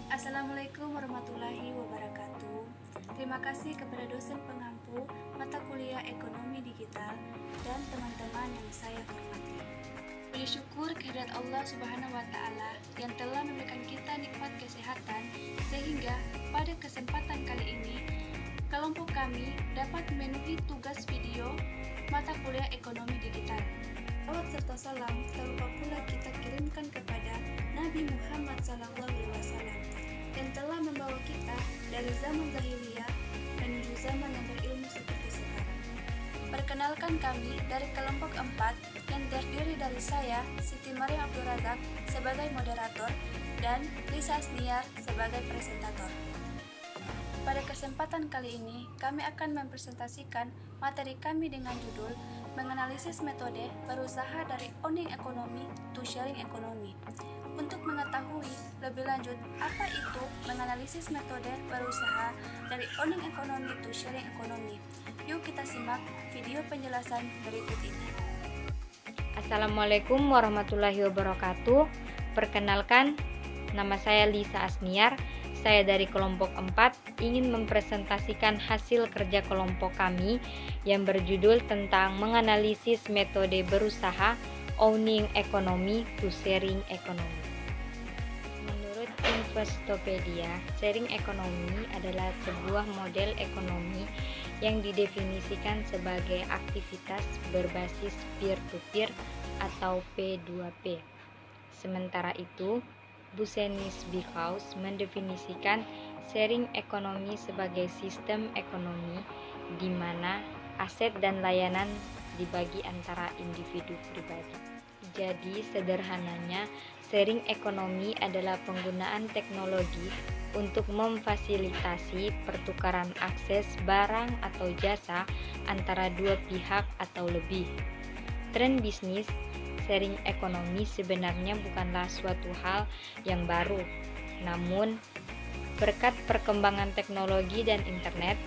Assalamualaikum warahmatullahi wabarakatuh. Terima kasih kepada dosen pengampu mata kuliah Ekonomi Digital dan teman-teman yang saya hormati. Puji syukur kehadirat Allah Subhanahu wa Ta'ala yang telah memberikan kita nikmat kesehatan, sehingga pada kesempatan kali ini kelompok kami dapat memenuhi tugas video mata kuliah Ekonomi Digital. Salawat serta salam tak lupa pula kita kirimkan kepada Nabi Muhammad SAW yang telah membawa kita dari zaman jahiliyah menuju zaman yang berilmu seperti sekarang. Perkenalkan kami dari kelompok 4 yang terdiri dari saya, Siti Maryam Abdul Razak sebagai moderator dan Lisa Asniar sebagai presentator. Pada kesempatan kali ini, kami akan mempresentasikan materi kami dengan judul menganalisis metode berusaha dari owning ekonomi to sharing ekonomi. Untuk mengetahui lebih lanjut apa itu menganalisis metode berusaha dari owning ekonomi to sharing ekonomi, yuk kita simak video penjelasan berikut ini. Assalamualaikum warahmatullahi wabarakatuh. Perkenalkan, nama saya Lisa Asniar. Saya dari kelompok 4 ingin mempresentasikan hasil kerja kelompok kami yang berjudul tentang menganalisis metode berusaha owning ekonomi to sharing ekonomi. Menurut Investopedia, sharing ekonomi adalah sebuah model ekonomi yang didefinisikan sebagai aktivitas berbasis peer-to-peer atau P2P. Sementara itu, Busenis Bikhaus mendefinisikan sharing ekonomi sebagai sistem ekonomi di mana aset dan layanan dibagi antara individu pribadi. Jadi sederhananya, sharing ekonomi adalah penggunaan teknologi untuk memfasilitasi pertukaran akses barang atau jasa antara dua pihak atau lebih. Tren bisnis sharing ekonomi sebenarnya bukanlah suatu hal yang baru, namun berkat perkembangan teknologi dan internet,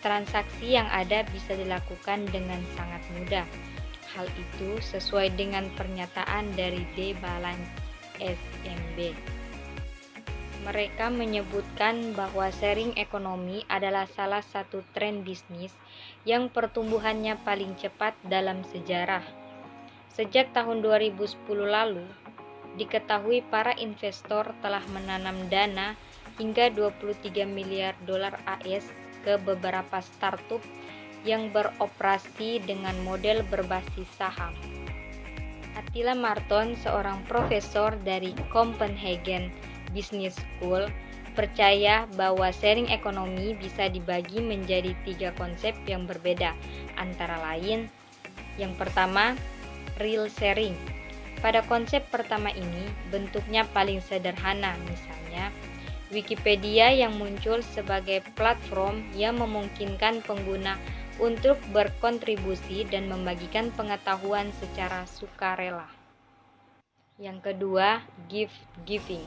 transaksi yang ada bisa dilakukan dengan sangat mudah. Hal itu sesuai dengan pernyataan dari D. Balance SMB. Mereka menyebutkan bahwa sharing ekonomi adalah salah satu tren bisnis yang pertumbuhannya paling cepat dalam sejarah. Sejak tahun 2010 lalu, diketahui para investor telah menanam dana hingga 23 miliar dolar AS ke beberapa startup yang beroperasi dengan model berbasis saham. Attila Marton, seorang profesor dari Copenhagen Business School, percaya bahwa sharing ekonomi bisa dibagi menjadi 3 konsep yang berbeda, antara lain, yang pertama, real sharing. Pada konsep pertama ini, bentuknya paling sederhana, misalnya Wikipedia yang muncul sebagai platform yang memungkinkan pengguna untuk berkontribusi dan membagikan pengetahuan secara sukarela. Yang kedua, gift giving.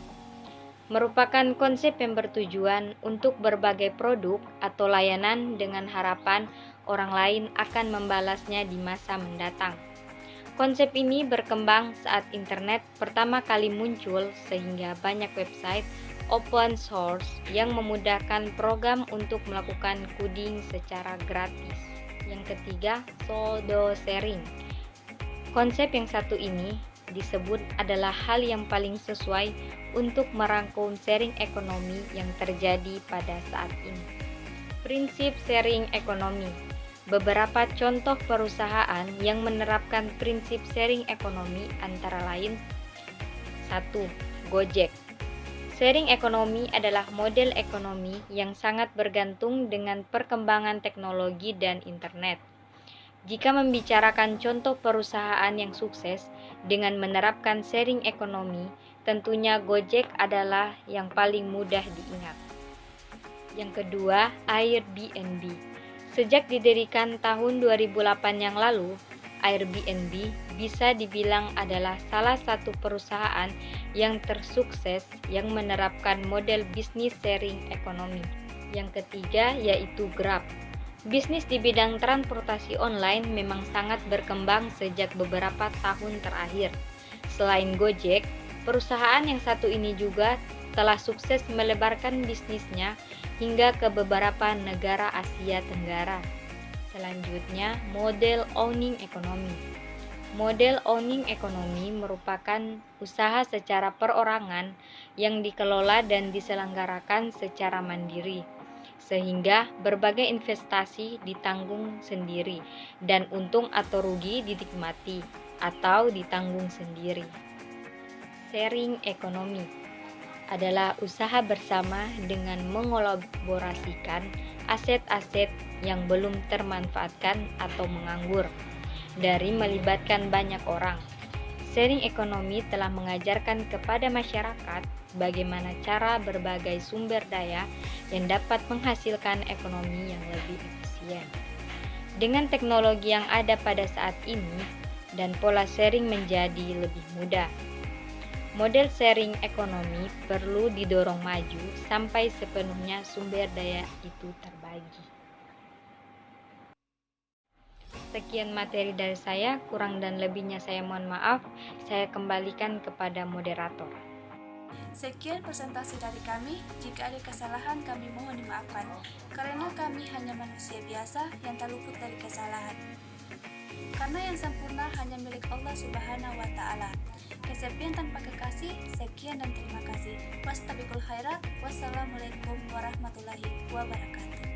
Merupakan konsep yang bertujuan untuk berbagai produk atau layanan dengan harapan orang lain akan membalasnya di masa mendatang. Konsep ini berkembang saat internet pertama kali muncul sehingga banyak website open source yang memudahkan program untuk melakukan coding secara gratis. Yang ketiga, pseudo sharing. Konsep yang satu ini disebut adalah hal yang paling sesuai untuk merangkum sharing ekonomi yang terjadi pada saat ini. Prinsip sharing ekonomi. Beberapa contoh perusahaan yang menerapkan prinsip sharing ekonomi antara lain 1. Gojek. Sharing ekonomi adalah model ekonomi yang sangat bergantung dengan perkembangan teknologi dan internet. Jika membicarakan contoh perusahaan yang sukses dengan menerapkan sharing ekonomi, tentunya Gojek adalah yang paling mudah diingat. Yang kedua, Airbnb. Sejak didirikan tahun 2008 yang lalu, Airbnb bisa dibilang adalah salah satu perusahaan yang tersukses yang menerapkan model bisnis sharing ekonomi. Yang ketiga yaitu Grab. Bisnis di bidang transportasi online memang sangat berkembang sejak beberapa tahun terakhir. Selain Gojek, perusahaan yang satu ini juga telah sukses melebarkan bisnisnya hingga ke beberapa negara Asia Tenggara. Selanjutnya, model owning economy. Model owning economy merupakan usaha secara perorangan yang dikelola dan diselenggarakan secara mandiri, sehingga berbagai investasi ditanggung sendiri dan untung atau rugi dinikmati atau ditanggung sendiri. Sharing economy adalah usaha bersama dengan mengolaborasikan aset-aset yang belum termanfaatkan atau menganggur dari melibatkan banyak orang. Sharing ekonomi telah mengajarkan kepada masyarakat bagaimana cara berbagai sumber daya yang dapat menghasilkan ekonomi yang lebih efisien. Dengan teknologi yang ada pada saat ini dan pola sharing menjadi lebih mudah, model sharing ekonomi perlu didorong maju sampai sepenuhnya sumber daya itu terbagi. Sekian materi dari saya, kurang dan lebihnya saya mohon maaf. Saya kembalikan kepada moderator. Sekian presentasi dari kami. Jika ada kesalahan, kami mohon dimaafkan, karena kami hanya manusia biasa yang tak luput dari kesalahan. Karena yang sempurna hanya milik Allah Subhanahu wa Ta'ala. Kesepian tanpa kekasih. Sekian dan terima kasih. Wastabiqul khairat. Wassalamualaikum warahmatullahi wabarakatuh.